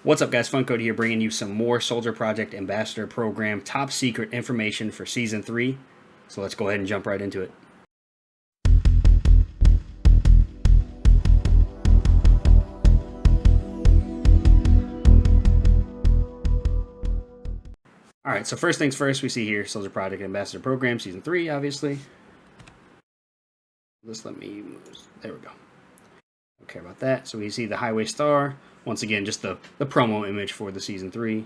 What's up, guys? Funkcode here, bringing you some more Soldier Project Ambassador Program top secret information for Season 3. So let's go ahead and jump right into it. Alright, so first things first, we see here Soldier Project Ambassador Program, Season 3, obviously. Just let me move. There we go. Don't care about that. So we see the Highway Star. Once again, just the promo image for the Season 3.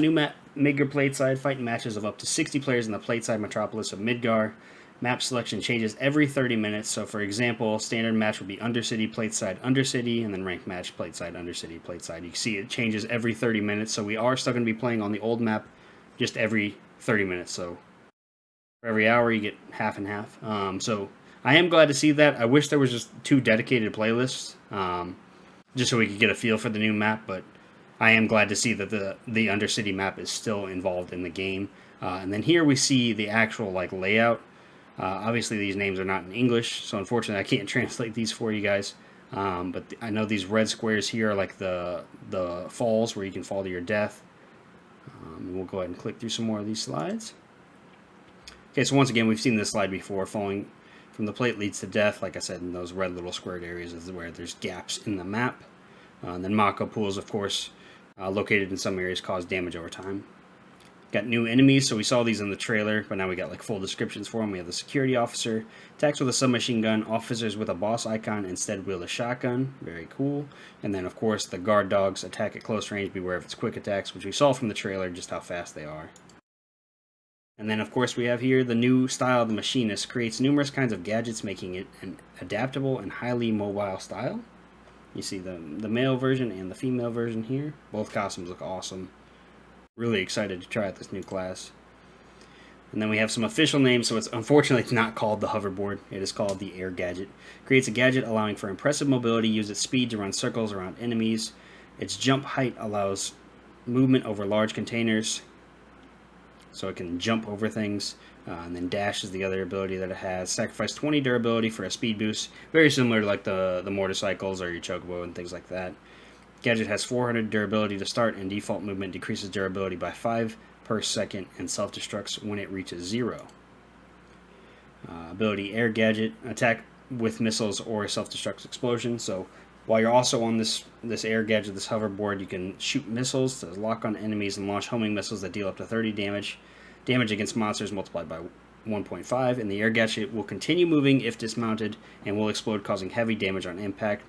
New map, Midgar Plateside, fighting matches of up to 60 players in the Plateside metropolis of Midgar. Map selection changes every 30 minutes. So for example, standard match would be Undercity, Plateside, Undercity, and then ranked match, Plateside, Undercity, Plateside. You can see it changes every 30 minutes. So we are still going to be playing on the old map just every 30 minutes. So for every hour, you get half and half. So I am glad to see that. I wish there was just 2 dedicated playlists, just so we could get a feel for the new map, but I am glad to see that the Undercity map is still involved in the game. And then here we see the actual layout. Obviously these names are not in English, so unfortunately I can't translate these for you guys. But I know these red squares here are like the falls where you can fall to your death. We'll go ahead and click through some more of these slides. Okay, so once again, we've seen this slide before. Falling from the plate leads to death. Like I said, in those red little squared areas is where there's gaps in the map. And then Mako pools, of course, located in some areas, cause damage over time. Got new enemies, so we saw these in the trailer, but now we got full descriptions for them. We have the security officer, attacks with a submachine gun, officers with a boss icon instead wield a shotgun, very cool. And then of course the guard dogs attack at close range, beware of its quick attacks, which we saw from the trailer just how fast they are. And then of course we have here the new style of the machinist, creates numerous kinds of gadgets, making it an adaptable and highly mobile style. You see the male version and the female version here. Both costumes look awesome. Really excited to try out this new class. And then we have some official names, so unfortunately it's not called the hoverboard. It is called the air gadget. Creates a gadget allowing for impressive mobility, use its speed to run circles around enemies. Its jump height allows movement over large containers, so it can jump over things. And then dash is the other ability that it has. Sacrifice 20 durability for a speed boost. Very similar to the motorcycles or your chocobo and things like that. Gadget has 400 durability to start, and default movement decreases durability by 5 per second and self-destructs when it reaches 0. Ability Air Gadget, attack with missiles or self-destructs explosion. So while you're also on this air gadget, this hoverboard, you can shoot missiles to lock on enemies and launch homing missiles that deal up to 30 damage. Damage against monsters multiplied by 1.5, and the air gadget will continue moving if dismounted and will explode, causing heavy damage on impact.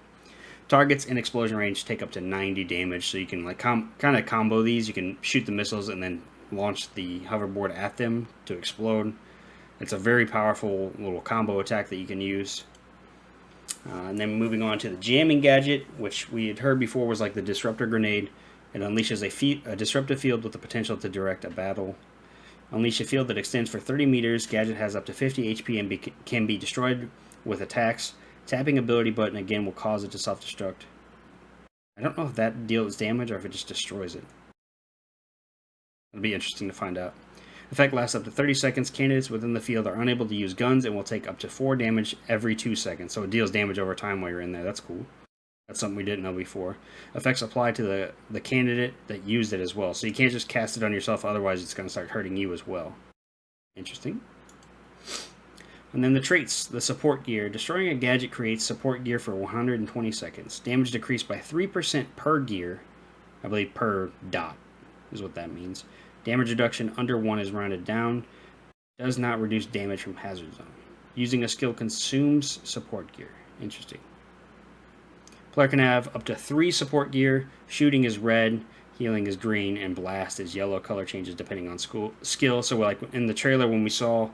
Targets in explosion range take up to 90 damage, so you can kind of combo these. You can shoot the missiles and then launch the hoverboard at them to explode. It's a very powerful little combo attack that you can use. And then moving on to the jamming gadget, which we had heard before was like the disruptor grenade. It unleashes a disruptive field with the potential to direct a battle. Unleash a field that extends for 30 meters. Gadget has up to 50 HP and can be destroyed with attacks. Tapping ability button again will cause it to self-destruct. I don't know if that deals damage or if it just destroys it. It'll be interesting to find out. Effect lasts up to 30 seconds. Candidates within the field are unable to use guns and will take up to 4 damage every 2 seconds. So it deals damage over time while you're in there. That's cool. That's something we didn't know before. Effects apply to the candidate that used it as well. So you can't just cast it on yourself, otherwise it's going to start hurting you as well. Interesting. And then the traits, the support gear. Destroying a gadget creates support gear for 120 seconds. Damage decreased by 3% per gear. I believe per dot is what that means. Damage reduction under 1 is rounded down. Does not reduce damage from hazard zone. Using a skill consumes support gear. Interesting. Player can have up to 3 support gear. Shooting is red, healing is green, and blast is yellow. Color changes depending on skill. So like in the trailer when we saw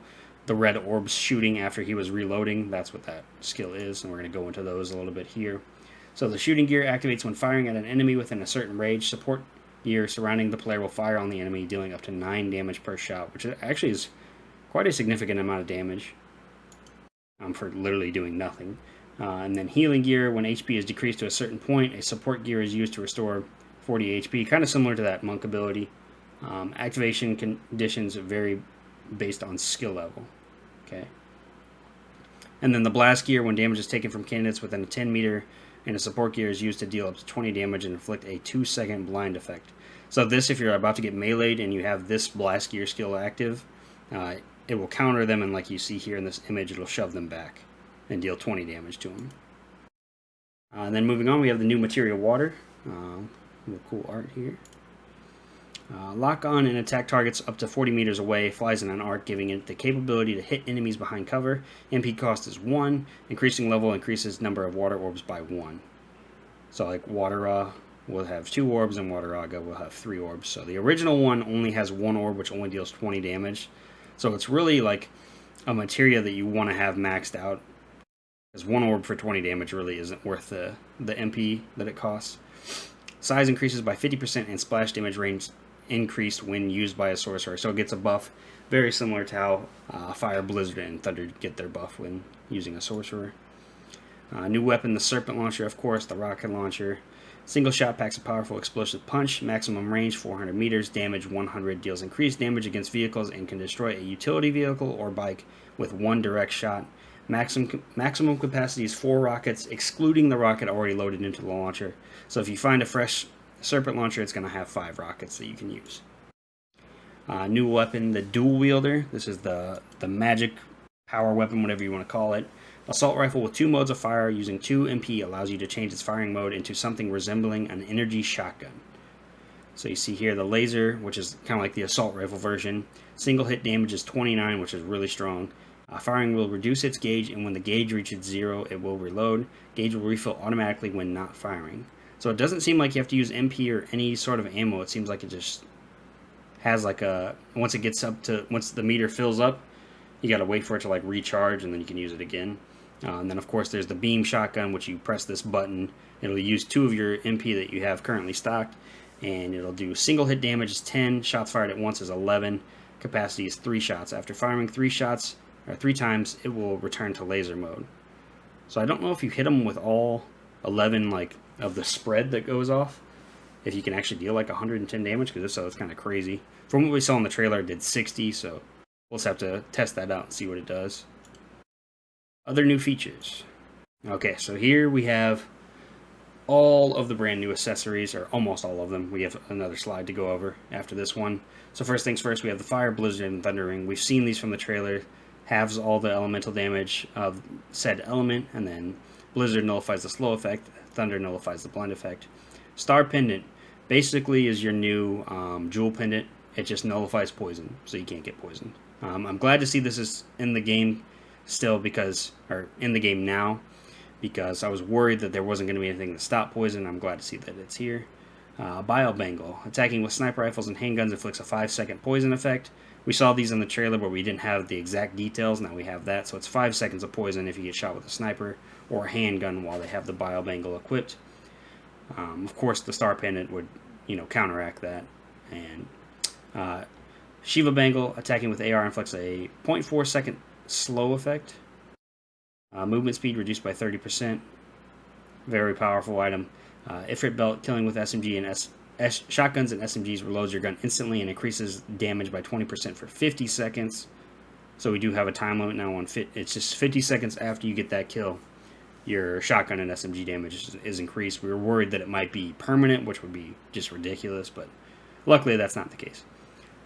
the red orbs shooting after he was reloading, that's what that skill is, and we're going to go into those a little bit here. So the shooting gear activates when firing at an enemy within a certain range. Support gear surrounding the player will fire on the enemy, dealing up to 9 damage per shot, which actually is quite a significant amount of damage for literally doing nothing. And then healing gear, when HP is decreased to a certain point, a support gear is used to restore 40 HP, kind of similar to that monk ability. Activation conditions vary based on skill level. Okay. And then the blast gear, when damage is taken from candidates within a 10 meter and a support gear is used to deal up to 20 damage and inflict a 2-second blind effect. So this, if you're about to get meleeed and you have this blast gear skill active, it will counter them, and like you see here in this image, it'll shove them back and deal 20 damage to them. And then moving on, we have the new material water. Cool art here. Lock on and attack targets up to 40 meters away, flies in an arc, giving it the capability to hit enemies behind cover. MP cost is 1, increasing level increases number of water orbs by 1. So like Water will have 2 orbs and Water Aga will have 3 orbs. So the original one only has 1 orb, which only deals 20 damage. So it's really like a materia that you want to have maxed out, because 1 orb for 20 damage really isn't worth the MP that it costs. Size increases by 50% and splash damage range increased when used by a sorcerer. So it gets a buff very similar to how Fire, Blizzard, and Thunder get their buff when using a sorcerer. New weapon, the Serpent Launcher, of course, the Rocket Launcher. Single shot packs a powerful explosive punch, maximum range 400 meters, damage 100, deals increased damage against vehicles and can destroy a utility vehicle or bike with 1 direct shot. Maximum capacity is 4 rockets, excluding the rocket already loaded into the launcher. So if you find a fresh Serpent Launcher, it's going to have 5 rockets that you can use. New weapon, the Dual Wielder. This is the magic power weapon, whatever you want to call it. Assault rifle with 2 modes of fire using 2 MP allows you to change its firing mode into something resembling an energy shotgun. So you see here the laser, which is kind of like the assault rifle version. Single hit damage is 29, which is really strong. Firing will reduce its gauge, and when the gauge reaches 0, it will reload. Gauge will refill automatically when not firing. So it doesn't seem like you have to use MP or any sort of ammo. It seems like it just has like a, once the meter fills up, you gotta wait for it to like recharge, and then you can use it again. And then of course there's the beam shotgun, which you press this button, it'll use 2 of your MP that you have currently stocked, and it'll do single hit damage is 10, shots fired at once is 11, capacity is 3 shots. After firing 3 shots, or 3 times, it will return to laser mode. So I don't know if you hit them with all 11 like of the spread that goes off, if you can actually deal like 110 damage, because if so, it's kind of crazy. From what we saw in the trailer, it did 60, so we'll just have to test that out and see what it does. Other new features. Okay, so here we have all of the brand new accessories, or almost all of them. We have another slide to go over after this one. So first things first, we have the Fire, Blizzard, and Thunder Ring. We've seen these from the trailer. Halves all the elemental damage of said element, and then Blizzard nullifies the slow effect, Thunder nullifies the blind effect. Star Pendant basically is your new jewel pendant. It just nullifies poison, so you can't get poisoned. I'm glad to see this is in the game still, or in the game now, because I was worried that there wasn't going to be anything to stop poison. I'm glad to see that it's here. Biobangle. Attacking with sniper rifles and handguns inflicts a 5-second poison effect. We saw these in the trailer, but we didn't have the exact details. Now we have that. So it's 5 seconds of poison if you get shot with a sniper or a handgun while they have the Biobangle equipped. Of course, the Star Pendant would, counteract that. And Shiva Bangle, attacking with AR, inflicts a 0.4 second slow effect. Movement speed reduced by 30%. Very powerful item. Ifrit Belt, killing with SMG and shotguns and SMGs reloads your gun instantly and increases damage by 20% for 50 seconds. So we do have a time limit now on it's just 50 seconds after you get that kill, your shotgun and SMG damage is increased. We were worried that it might be permanent, which would be just ridiculous, but luckily that's not the case.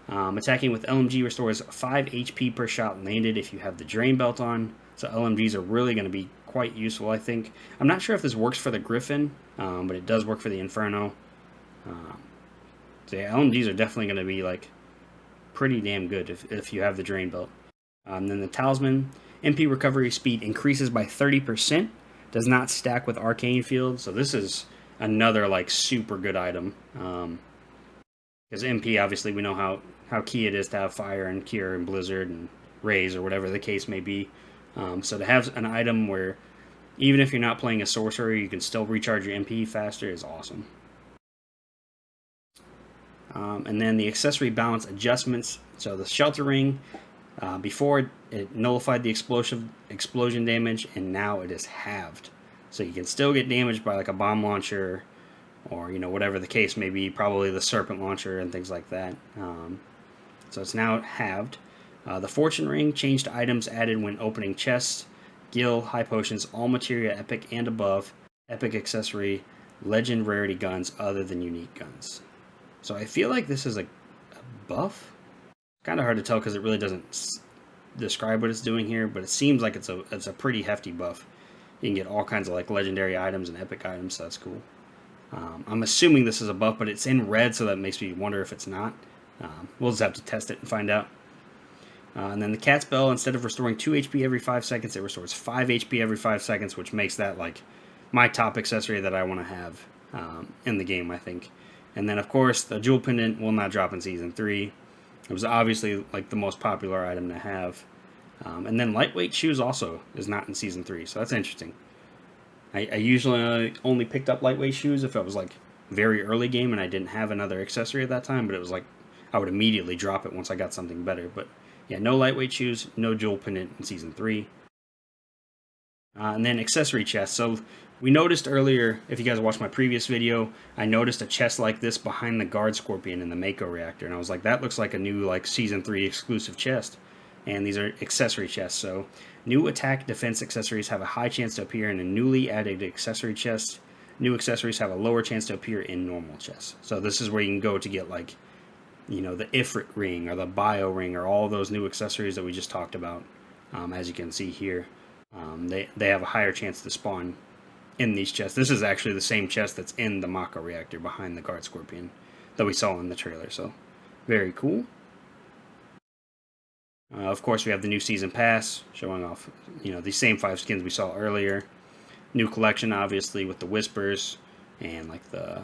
Attacking with LMG restores 5 HP per shot landed if you have the Drain Belt on. So LMGs are really going to be quite useful, I think. I'm not sure if this works for the Griffin, but it does work for the Inferno. So yeah, LMGs are definitely going to be like pretty damn good if you have the Drain Belt. Then the Talisman, MP recovery speed increases by 30%. Does not stack with Arcane Field, so this is another like super good item. Because MP, obviously, we know how key it is to have Fire and Cure and Blizzard and Raise or whatever the case may be. So to have an item where even if you're not playing a sorcerer, you can still recharge your MP faster is awesome. And then the accessory balance adjustments. So the Shelter Ring, before it nullified the explosion damage, and now it is halved. So you can still get damaged by like a bomb launcher, or whatever the case may be, probably the Serpent Launcher and things like that. So it's now halved. The Fortune Ring, changed items added when opening chests, Gil, High Potions, all materia epic and above, epic accessory, legend rarity guns other than unique guns. So I feel like this is a buff. Kind of hard to tell because it really doesn't describe what it's doing here, but it seems like it's a pretty hefty buff. You can get all kinds of like legendary items and epic items, so that's cool. I'm assuming this is a buff, but it's in red, so that makes me wonder if it's not. We'll just have to test it and find out. And then the Cat's Bell, instead of restoring 2 HP every 5 seconds, it restores 5 HP every 5 seconds, which makes that like my top accessory that I want to have in the game, I think. And then, of course, the Jewel Pendant will not drop in Season 3. It was obviously like the most popular item to have. And then Lightweight Shoes also is not in Season 3, so that's interesting. I usually only picked up Lightweight Shoes if it was like very early game and I didn't have another accessory at that time, but it was like I would immediately drop it once I got something better. But yeah, no Lightweight Shoes, no Jewel Pendant in Season 3. And then Accessory Chests. So we noticed earlier, if you guys watched my previous video, I noticed a chest like this behind the Guard Scorpion in the Mako reactor, and I was like, that looks like a new like Season 3 exclusive chest. And these are accessory chests, so new attack defense accessories have a high chance to appear in a newly added accessory chest. New accessories have a lower chance to appear in normal chests. So this is where you can go to get like, you know, the Ifrit ring or the Bio ring or all those new accessories that we just talked about. As you can see here, they have a higher chance to spawn in these chests. This is actually the same chest that's in the Mako reactor behind the Guard Scorpion that we saw in the trailer. So very cool. Of course, we have the new season pass showing off, you know, these same 5 skins we saw earlier. New collection, obviously, with the Whispers and like the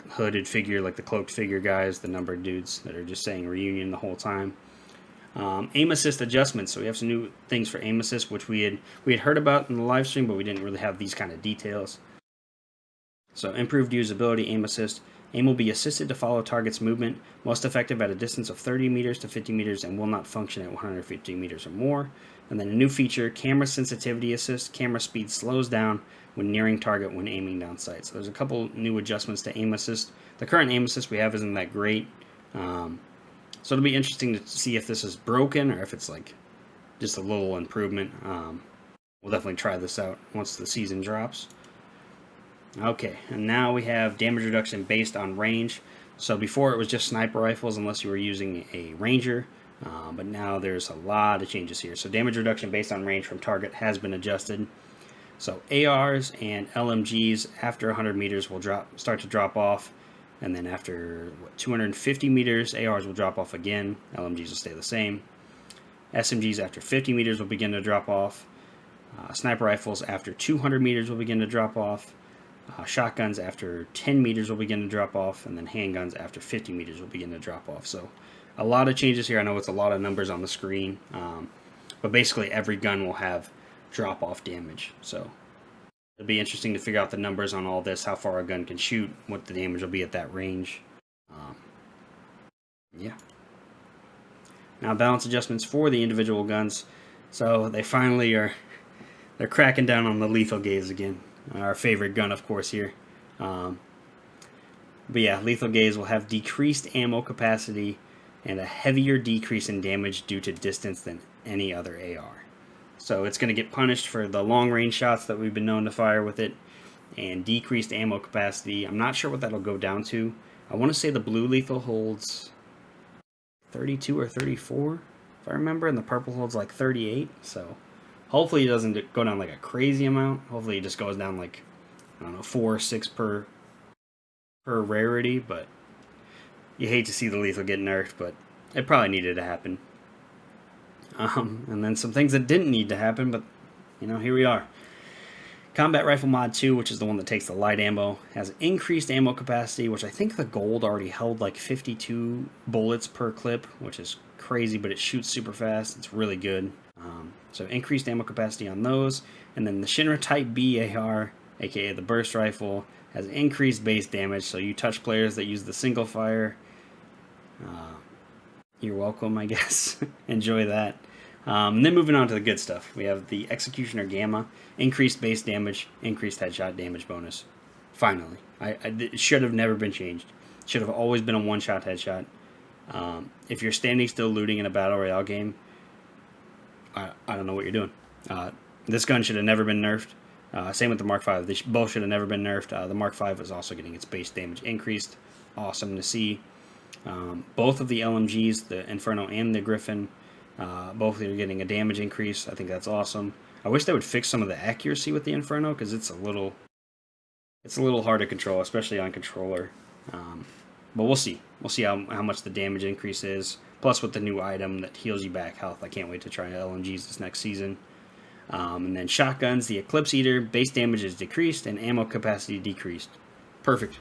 hooded figure, like the cloaked figure guys, the numbered dudes that are just saying reunion the whole time. Aim assist adjustments. So we have some new things for aim assist, which we had heard about in the live stream, but we didn't really have these kind of details. So improved usability, aim assist. Aim will be assisted to follow target's movement, most effective at a distance of 30 meters to 50 meters, and will not function at 150 meters or more. And then a new feature, camera sensitivity assist. Camera speed slows down when nearing target when aiming down sight. So there's a couple new adjustments to aim assist. The current aim assist we have isn't that great. So it'll be interesting to see if this is broken or if it's like just a little improvement. We'll definitely try this out once the season drops. Okay, and now we have damage reduction based on range. So before it was just sniper rifles unless you were using a ranger, but now there's a lot of changes here. So damage reduction based on range from target has been adjusted. So ARs and LMGs after 100 meters will start to drop off, and then after 250 meters, ARs will drop off again. LMGs will stay the same. SMGs after 50 meters will begin to drop off. Sniper rifles after 200 meters will begin to drop off. Shotguns after 10 meters will begin to drop off, and then handguns after 50 meters will begin to drop off. So a lot of changes here. I know it's a lot of numbers on the screen, but basically every gun will have drop-off damage. So it'll be interesting to figure out the numbers on all this, how far a gun can shoot, what the damage will be at that range. Yeah. Now balance adjustments for the individual guns. So they finally they're cracking down on the lethal gaze again. Our favorite gun, of course, here. But yeah, lethal gaze will have decreased ammo capacity and a heavier decrease in damage due to distance than any other AR. So it's going to get punished for the long range shots that we've been known to fire with it, and decreased ammo capacity. I'm not sure what that'll go down to. I want to say the blue lethal holds 32 or 34, if I remember, and the purple holds like 38, so hopefully it doesn't go down like a crazy amount. Hopefully it just goes down like, I don't know, 4 or 6 per rarity, but you hate to see the lethal get nerfed, but it probably needed to happen. And then some things that didn't need to happen, but, you know, here we are. Combat Rifle Mod 2, which is the one that takes the light ammo, has increased ammo capacity, which I think the gold already held like 52 bullets per clip, which is crazy, but it shoots super fast. It's really good. So increased ammo capacity on those. And then the Shinra Type B AR, aka the burst rifle, has increased base damage. So you touch players that use the single fire, you're welcome, I guess. Enjoy that. And then moving on to the good stuff. We have the Executioner Gamma, increased base damage, increased headshot damage bonus. Finally. It should have never been changed. It should have always been a one-shot headshot. If you're standing still looting in a Battle Royale game, I don't know what you're doing. This gun should have never been nerfed. Same with the Mark V. They both should have never been nerfed. The Mark V is also getting its base damage increased. Awesome to see. Both of the LMGs, the Inferno and the Griffin, both are getting a damage increase. I think that's awesome. I wish they would fix some of the accuracy with the Inferno, because it's a little hard to control, especially on controller. But we'll see. We'll see how much the damage increase is. Plus with the new item that heals you back health. I can't wait to try LMGs this next season. And then shotguns, the Eclipse Eater, base damage is decreased and ammo capacity decreased. Perfect.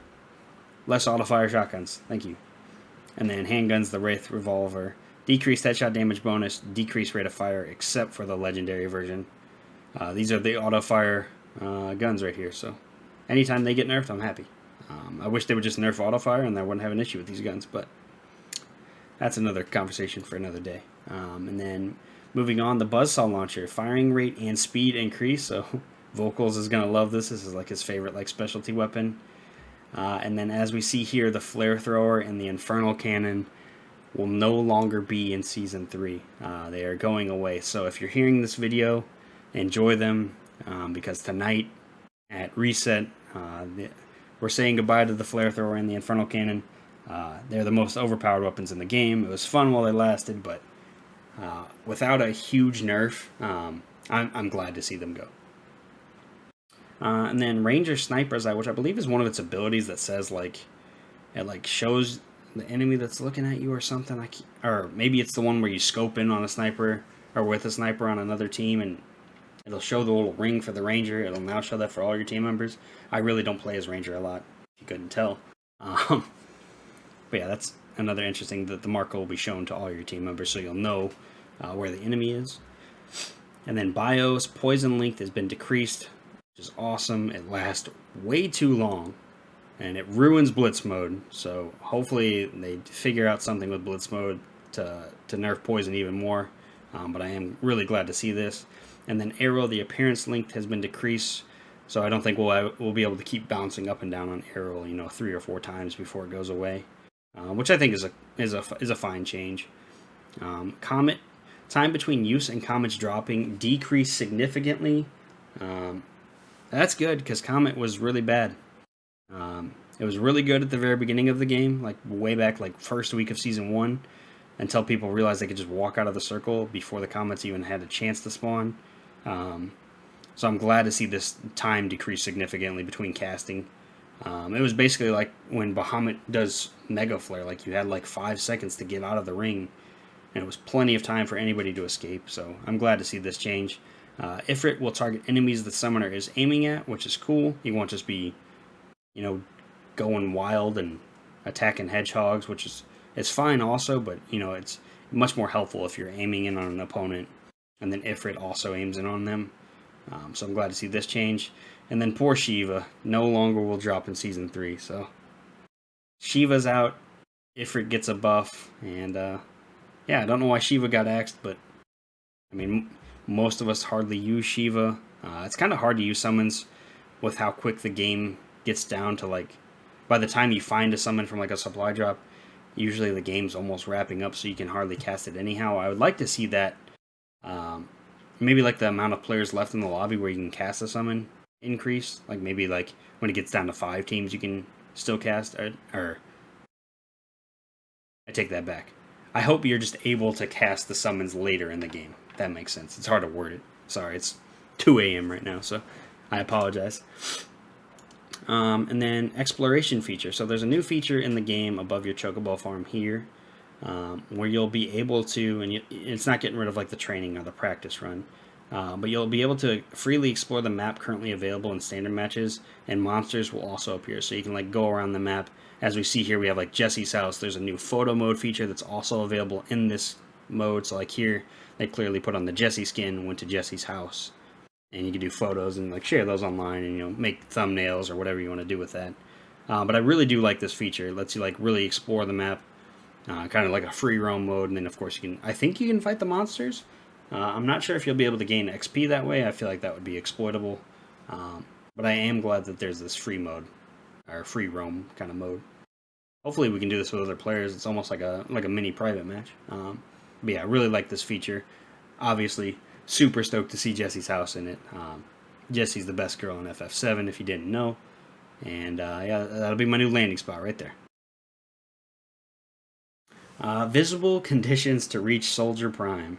Less auto-fire shotguns. Thank you. And then handguns, the Wraith Revolver, decreased headshot damage bonus, decreased rate of fire, except for the legendary version. These are the auto-fire guns right here, so anytime they get nerfed, I'm happy. I wish they would just nerf auto-fire and I wouldn't have an issue with these guns, but that's another conversation for another day. And then moving on, the Buzzsaw Launcher, firing rate and speed increase, so Vocals is going to love this. This is like his favorite like specialty weapon. And then as we see here, the Flare Thrower and the Infernal Cannon will no longer be in Season 3. They are going away. So if you're hearing this video, enjoy them, because tonight at Reset, we're saying goodbye to the Flare Thrower and the Infernal Cannon. They're the most overpowered weapons in the game. It was fun while they lasted, but without a huge nerf, I'm glad to see them go. And then Ranger Sniper's Eye, which I believe is one of its abilities that says like it like shows the enemy that's looking at you or something. Or maybe it's the one where you scope in on a sniper or with a sniper on another team, and it'll show the little ring for the Ranger. It'll now show that for all your team members. I really don't play as Ranger a lot, if you couldn't tell. But yeah, that's another interesting that the marker will be shown to all your team members, so you'll know where the enemy is. And then BIOS Poison Length has been decreased, which is awesome. It lasts way too long, and it ruins Blitz Mode. So hopefully they figure out something with Blitz Mode to nerf Poison even more. But I am really glad to see this. And then Arrow, the appearance length has been decreased, so I don't think we'll be able to keep bouncing up and down on Arrow, 3 or 4 times before it goes away, which I think is a fine change. Comet, time between use and comets dropping decreased significantly. That's good, because Comet was really bad. It was really good at the very beginning of the game, like way back, like first week of Season 1, until people realized they could just walk out of the circle before the comets even had a chance to spawn. So I'm glad to see this time decrease significantly between casting. It was basically like when Bahamut does Mega Flare, like you had like 5 seconds to get out of the ring, and it was plenty of time for anybody to escape, so I'm glad to see this change. Ifrit will target enemies the summoner is aiming at, which is cool. He won't just be, going wild and attacking hedgehogs, which it's fine also, but, it's much more helpful if you're aiming in on an opponent, and then Ifrit also aims in on them. So I'm glad to see this change. And then poor Shiva no longer will drop in Season 3, so Shiva's out, Ifrit gets a buff, and yeah, I don't know why Shiva got axed, but I mean, most of us hardly use Shiva. It's kind of hard to use summons with how quick the game gets down to, like, by the time you find a summon from like a supply drop, usually the game's almost wrapping up, so you can hardly cast it anyhow. I would like to see that, maybe like the amount of players left in the lobby where you can cast a summon increase. Like maybe like when it gets down to 5 teams you can still cast, or I take that back. I hope you're just able to cast the summons later in the game. That makes sense. It's hard to word it. Sorry, it's 2 a.m. right now, so I apologize. And then exploration feature. So there's a new feature in the game above your chocobo farm here, where you'll be able to, and it's not getting rid of like the training or the practice run, but you'll be able to freely explore the map currently available in standard matches, and monsters will also appear. So you can like go around the map. As we see here, we have like Jesse's house. There's a new photo mode feature that's also available in this mode. So like here, they clearly put on the Jesse skin, went to Jesse's house, and you can do photos and like share those online, and make thumbnails or whatever you want to do with that. But I really do like this feature. It lets you like really explore the map, kind of like a free roam mode. And then of course I think you can fight the monsters. I'm not sure if you'll be able to gain XP that way. I feel like that would be exploitable. But I am glad that there's this free mode, or free roam kind of mode. Hopefully we can do this with other players. It's almost like a mini private match. But yeah, I really like this feature. Obviously, super stoked to see Jesse's house in it. Jessie's the best girl in FF7 if you didn't know. And yeah, that'll be my new landing spot right there. Visible conditions to reach Soldier Prime.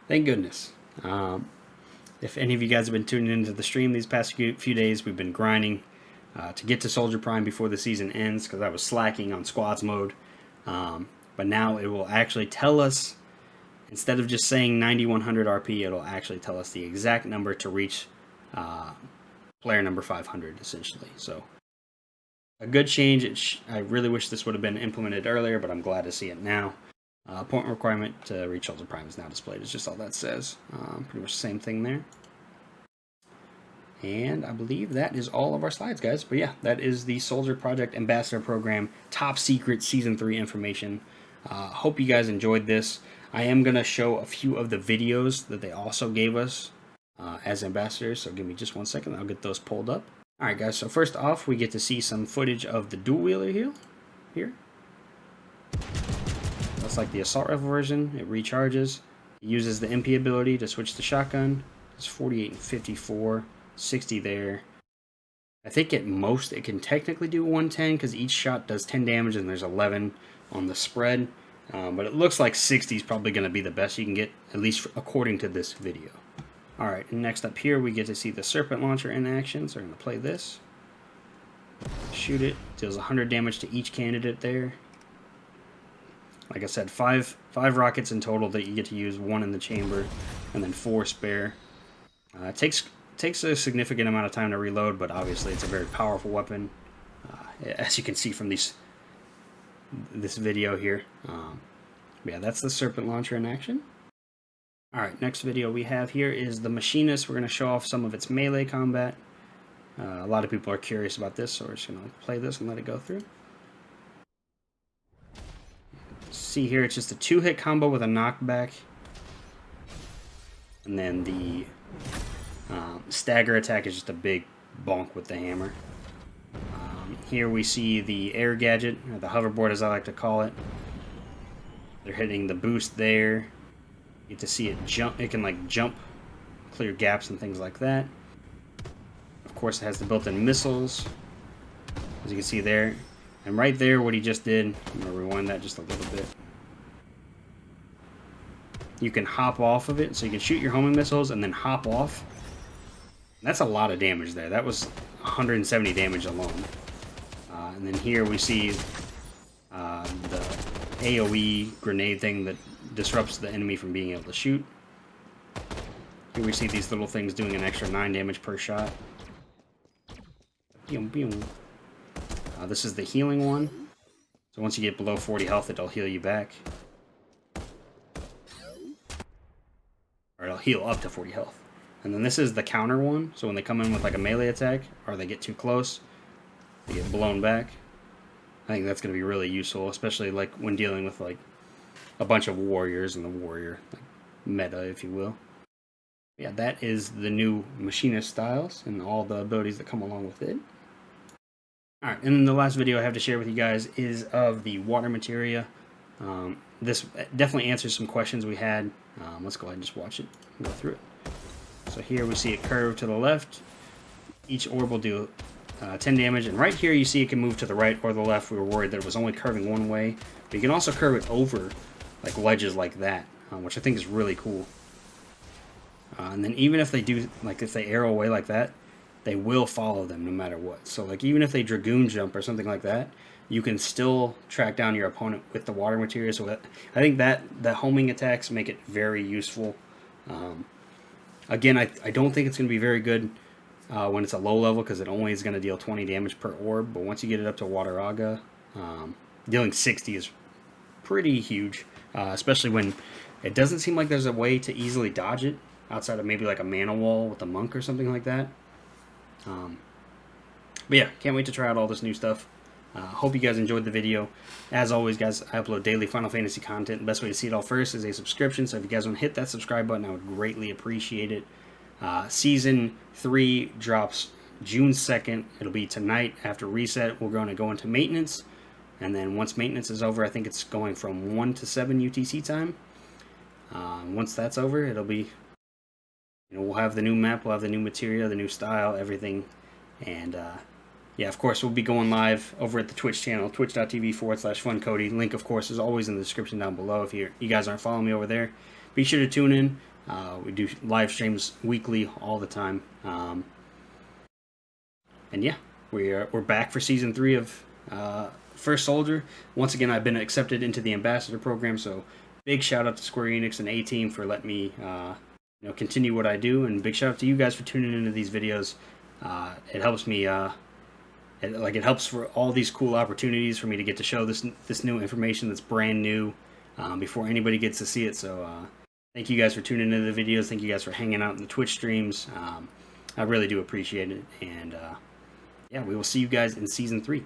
Thank goodness. If any of you guys have been tuning into the stream these past few days, we've been grinding to get to Soldier Prime before the season ends because I was slacking on squads mode. But now it will actually tell us, instead of just saying 9100 RP, it'll actually tell us the exact number to reach player number 500, essentially. So a good change. I really wish this would have been implemented earlier, but I'm glad to see it now. Point requirement to reach Soldier Prime is now displayed. It's just all that says. Pretty much the same thing there. And I believe that is all of our slides, guys. But yeah, that is the Soldier Project Ambassador Program top secret Season 3 information. Hope you guys enjoyed this. I am going to show a few of the videos that they also gave us as ambassadors. So give me just 1 second. I'll get those pulled up. Alright guys, so first off, we get to see some footage of the dual wheeler here. That's like the assault rifle version. It recharges. It uses the MP ability to switch to shotgun. It's 48 and 54, 60 there. I think at most it can technically do 110 because each shot does 10 damage and there's 11 on the spread. But it looks like 60 is probably going to be the best you can get, at least according to this video. Alright, and next up here we get to see the Serpent Launcher in action, so we're going to play this. Shoot it. Deals 100 damage to each candidate there. Like I said, five rockets in total that you get to use, 1 in the chamber, and then 4 spare. It takes a significant amount of time to reload, but obviously it's a very powerful weapon, as you can see from this video here. Yeah, that's the Serpent Launcher in action. Alright, next video we have here is the Machinist. We're going to show off some of its melee combat. A lot of people are curious about this, so we're just going to play this and let it go through. See here, it's just a 2-hit combo with a knockback. And then the stagger attack is just a big bonk with the hammer. Here we see the air gadget, or the hoverboard as I like to call it. They're hitting the boost there. You get to see it jump. It can like jump, clear gaps and things like that. Of course, it has the built-in missiles, as you can see there. And right there, what he just did, I'm going to rewind that just a little bit. You can hop off of it, so you can shoot your homing missiles and then hop off. That's a lot of damage there. That was 170 damage alone. And then here we see the AoE grenade thing that disrupts the enemy from being able to shoot. Here we see these little things doing an extra 9 damage per shot. This is the healing one. So once you get below 40 health, it'll heal you back. Or it'll heal up to 40 health. And then this is the counter one. So when they come in with like a melee attack, or they get too close, they get blown back. I think that's going to be really useful, especially like when dealing with like a bunch of warriors and the warrior like, meta, if you will. Yeah, that is the new Machinist styles and all the abilities that come along with it. Alright, and then the last video I have to share with you guys is of the water materia. This definitely answers some questions we had. Let's go ahead and just watch it and go through it. So here we see it curve to the left. Each orb will do 10 damage, and right here you see it can move to the right or the left. We were worried that it was only curving one way, but you can also curve it over like ledges like that, which I think is really cool. And then even if they do, like if they arrow away like that, they will follow them no matter what. So like even if they dragoon jump or something like that, you can still track down your opponent with the water materia. So that, I think that the homing attacks make it very useful. Again, I don't think it's going to be very good when it's a low level because it only is going to deal 20 damage per orb. But once you get it up to Water Aga, dealing 60 is pretty huge, especially when it doesn't seem like there's a way to easily dodge it outside of maybe like a mana wall with a monk or something like that. But yeah, can't wait to try out all this new stuff. Hope you guys enjoyed the video. As always, guys, I upload daily Final Fantasy content. The best way to see it all first is a subscription, so if you guys want to hit that subscribe button, I would greatly appreciate it. Season 3 drops June 2nd. It'll be tonight after reset. We're going to go into maintenance, and then once maintenance is over, I think it's going from 1 to 7 UTC time. Once that's over, it'll be we'll have the new map, we'll have the new materia, the new style, everything. And yeah, of course, we'll be going live over at the Twitch channel, twitch.tv/FunCody. Link, of course, is always in the description down below. If you guys aren't following me over there, be sure to tune in. We do live streams weekly all the time. And yeah, we're back for Season 3 of First Soldier. Once again, I've been accepted into the Ambassador program, so big shout out to Square Enix and A-Team for letting me continue what I do, and big shout out to you guys for tuning into these videos. It helps me, it helps for all these cool opportunities for me to get to show this new information that's brand new before anybody gets to see it. So thank you guys for tuning into the videos. Thank you guys for hanging out in the Twitch streams. I really do appreciate it, and yeah, we will see you guys in Season 3.